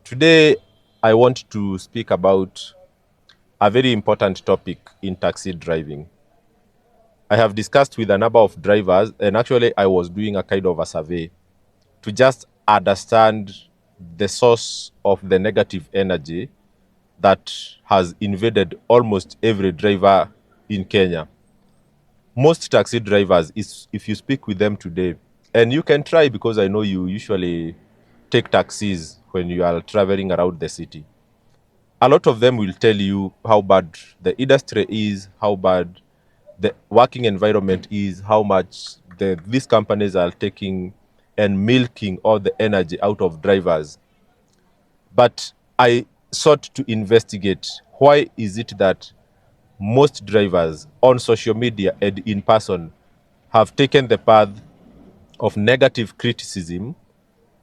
Today, I want to speak about a very important topic in taxi driving. I have discussed with a number of drivers, and actually, I was doing a kind of a survey to just understand the source of the negative energy that has invaded almost every driver in Kenya. Most taxi drivers, if you speak with them today, and you can try because I know you usually take taxis when you are traveling around the city. A lot of them will tell you how bad the industry is, how bad the working environment is, how much these companies are taking and milking all the energy out of drivers. But I sought to investigate why is it that most drivers on social media and in person have taken the path of negative criticism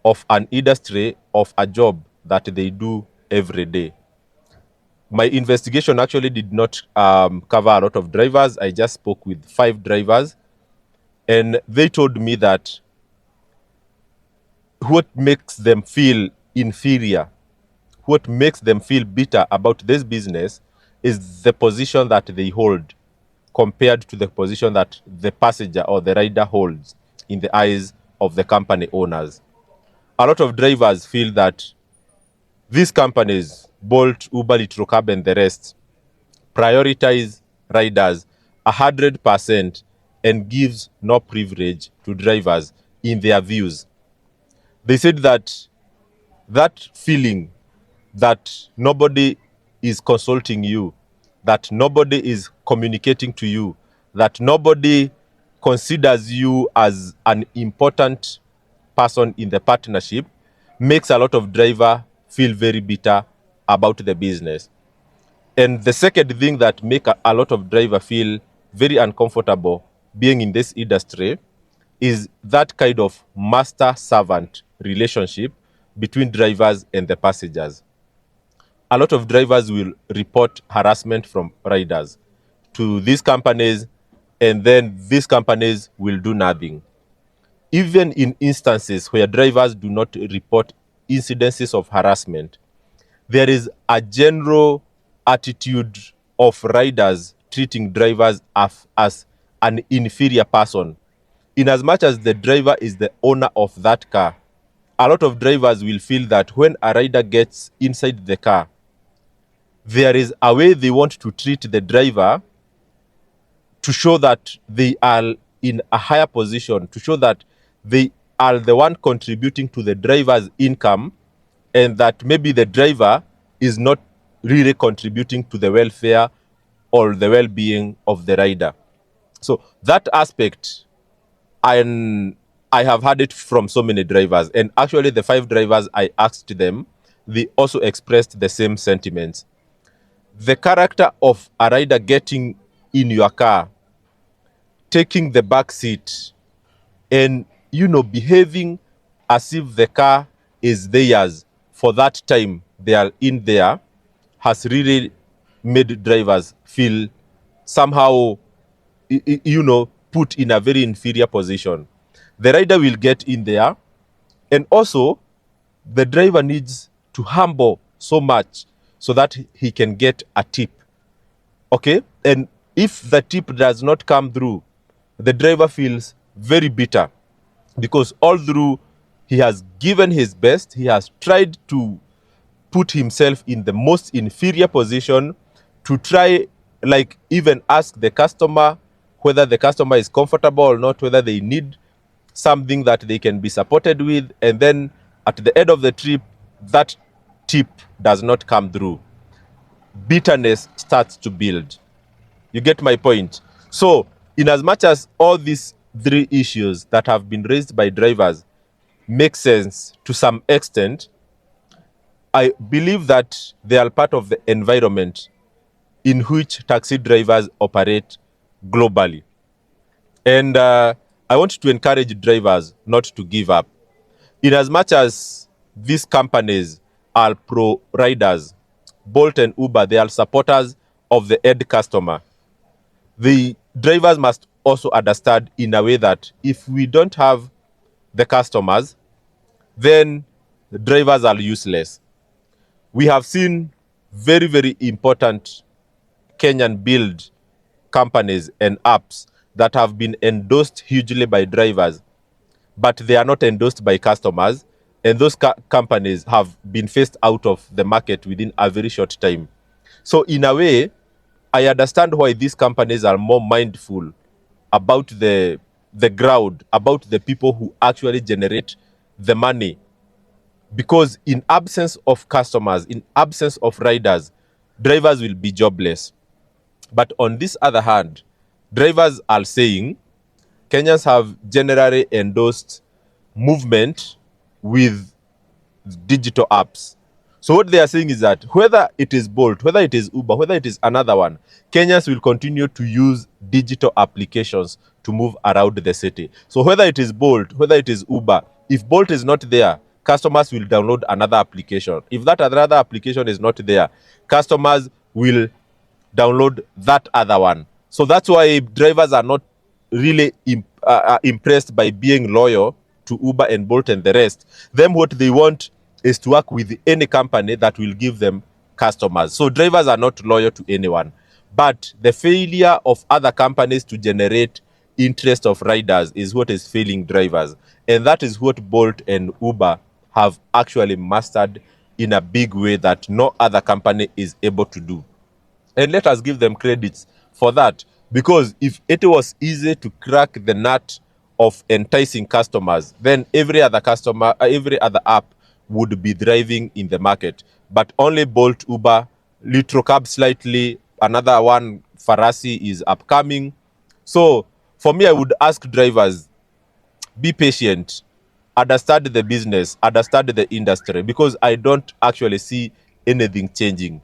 of an industry, of a job that they do every day. My investigation actually did not cover a lot of drivers. I just spoke with 5 drivers, and they told me that what makes them feel inferior, what makes them feel bitter about this business is the position that they hold compared to the position that the passenger or the rider holds in the eyes of the company owners. A lot of drivers feel that these companies, Bolt, Uber, Litrocab, and the rest, prioritize riders 100% and gives no privilege to drivers in their views. They said that that feeling that nobody is consulting you, that nobody is communicating to you, that nobody considers you as an important person in the partnership makes a lot of driver feel very bitter about the business. And the second thing that make a lot of driver feel very uncomfortable being in this industry is that kind of master-servant relationship between drivers and the passengers. A lot of drivers will report harassment from riders to these companies, and then these companies will do nothing. Even in instances where drivers do not report incidences of harassment, there is a general attitude of riders treating drivers as an inferior person. In as much as the driver is the owner of that car, a lot of drivers will feel that when a rider gets inside the car, there is a way they want to treat the driver to show that they are in a higher position, to show that they are the one contributing to the driver's income, and that maybe the driver is not really contributing to the welfare or the well-being of the rider. So that aspect, I have heard it from so many drivers. And actually, the 5 drivers I asked them, they also expressed the same sentiments. The character of a rider getting in your car, taking the back seat, and behaving as if the car is theirs for that time they are in there, has really made drivers feel somehow put in a very inferior position. The rider will get in there, and also the driver needs to humble so much so that he can get a tip. Okay, and if the tip does not come through, the driver feels very bitter, because all through he has given his best, he has tried to put himself in the most inferior position to try, like, even ask the customer whether the customer is comfortable or not, whether they need something that they can be supported with, and then at the end of the trip, that tip does not come through. Bitterness starts to build. You get my point? So, in as much as all these 3 issues that have been raised by drivers make sense to some extent, I believe that they are part of the environment in which taxi drivers operate globally. And I want to encourage drivers not to give up. In as much as these companies are pro-riders, Bolt and Uber, they are supporters of the end customer. The drivers must also understand in a way that if we don't have the customers, then the drivers are useless. We have seen very, very important Kenyan build companies and apps that have been endorsed hugely by drivers, but they are not endorsed by customers. And those companies have been phased out of the market within a very short time. So in a way, I understand why these companies are more mindful about the crowd, about the people who actually generate the money. Because in absence of customers, in absence of riders, drivers will be jobless. But on this other hand, drivers are saying Kenyans have generally endorsed movement with digital apps. So what they are saying is that whether it is Bolt, whether it is Uber, whether it is another one, Kenyans will continue to use digital applications to move around the city. So whether it is Bolt, whether it is Uber, if Bolt is not there, customers will download another application. If that other application is not there, customers will download that other one. So that's why drivers are not really impressed by being loyal to Uber and Bolt and the rest. Them, what they want is to work with any company that will give them customers. So drivers are not loyal to anyone. But the failure of other companies to generate interest of riders is what is failing drivers. And that is what Bolt and Uber have actually mastered in a big way that no other company is able to do. And let us give them credits for that. Because if it was easy to crack the nut of enticing customers, then every other every other app would be thriving in the market. But only Bolt, Uber, Litrocab slightly, another one, Farasi, is upcoming. So for me, I would ask drivers, be patient, understand the business, understand the industry, because I don't actually see anything changing.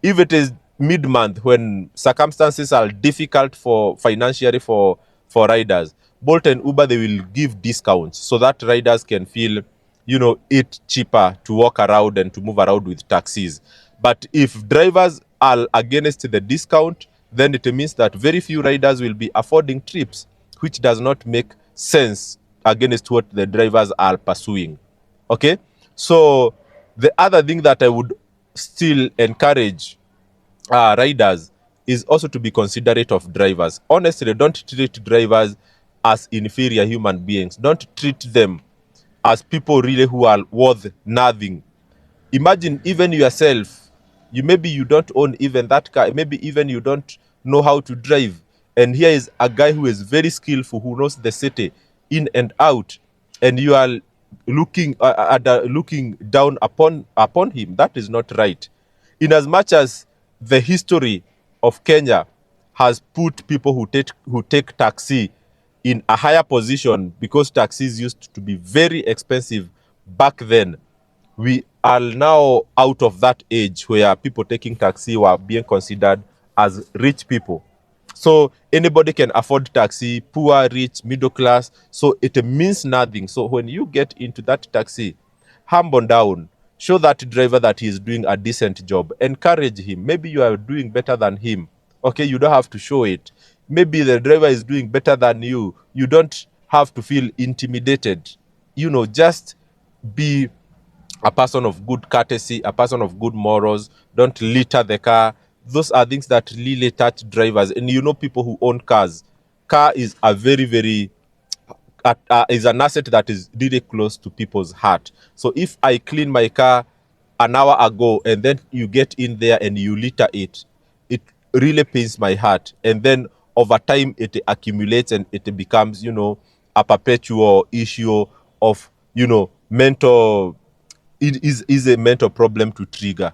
If it is mid-month when circumstances are difficult for financially for riders, Bolt and Uber, they will give discounts so that riders can feel, it cheaper to walk around and to move around with taxis. But if drivers are against the discount, then it means that very few riders will be affording trips, which does not make sense against what the drivers are pursuing. Okay? So the other thing that I would still encourage riders is also to be considerate of drivers. Honestly, don't treat drivers as inferior human beings. Don't treat them as people really who are worth nothing. Imagine even yourself, maybe you don't own even that car, maybe even you don't know how to drive, and here is a guy who is very skillful, who knows the city in and out, and you are looking down upon him. That is not right. In as much as the history of Kenya has put people who take taxi in a higher position, because taxis used to be very expensive back then, we are now out of that age where people taking taxi were being considered as rich people. So anybody can afford taxi, poor, rich, middle class. So it means nothing. So when you get into that taxi, humble down, show that driver that he is doing a decent job, encourage him. Maybe you are doing better than him. Okay, you don't have to show it. Maybe the driver is doing better than you. You don't have to feel intimidated. Just be a person of good courtesy, a person of good morals. Don't litter the car. Those are things that really touch drivers. And people who own cars. Car is a very, very is an asset that is really close to people's heart. So if I clean my car an hour ago and then you get in there and you litter it, it really pains my heart. And then over time it accumulates and it becomes, a perpetual issue of, mental, it is a mental problem to trigger.